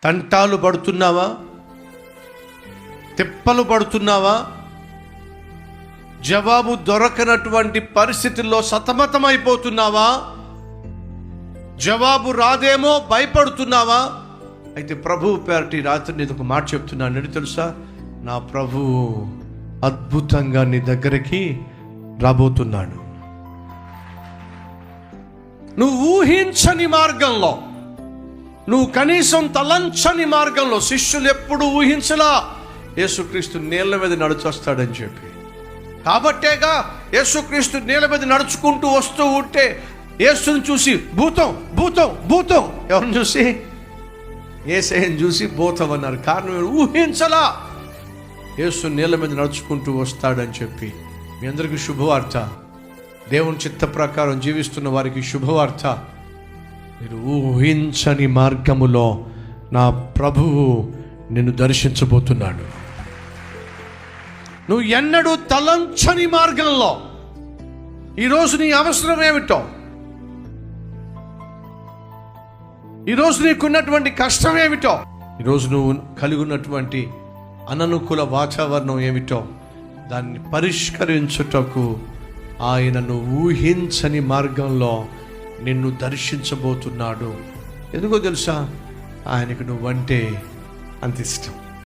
తంటాలు పడుతున్నావా? తిప్పలు పడుతున్నావా? జవాబు దొరకనటువంటి పరిస్థితుల్లో సతమతమైపోతున్నావా? జవాబు రాదేమో భయపడుతున్నావా? అయితే ప్రభువు పేరటి రాత్రి నీకు ఒక మాట చెప్తున్నాను. ఏంటి తెలుసా? నా ప్రభువు అద్భుతంగా నీ దగ్గరికి రాబోతున్నాడు. నువ్వు ఊహించని మార్గంలో, నువ్వు కనీసం తలంచని మార్గంలో, శిష్యులు ఎప్పుడు ఊహించలా యేసుక్రీస్తు నీళ్ళ మీద నడుచొస్తాడని చెప్పి. కాబట్టేగా యేసుక్రీస్తు నీళ్ళ మీద నడుచుకుంటూ వస్తూ ఉంటే యేసుని చూసి భూతం భూతం భూతం, ఎవరిని చూసి? యేసయ్యను చూసి భూతం అన్నారు. కారణం ఊహించలా యేసు నీళ్ళ మీద నడుచుకుంటూ వస్తాడని చెప్పి. మీ అందరికీ శుభవార్త, దేవుని చిత్త ప్రకారం జీవిస్తున్న వారికి శుభవార్త. మీరు ఊహించని మార్గములో నా ప్రభువు నిన్ను దర్శించబోతున్నాడు. నువ్వు ఎన్నడూ తలంచని మార్గంలో. ఈరోజు నీ అవసరం ఏమిటో, ఈరోజు నీకున్నటువంటి కష్టం ఏమిటో, ఈరోజు నువ్వు కలిగి ఉన్నటువంటి అననుకూల వాతావరణం ఏమిటో, దాన్ని పరిష్కరించుటకు ఆయన నువ్వు ఊహించని మార్గంలో నిన్ను దర్శించబోతున్నాడు. ఎందుకో తెలుసా? ఆయనకు నువ్వంటే అంత ఇష్టం.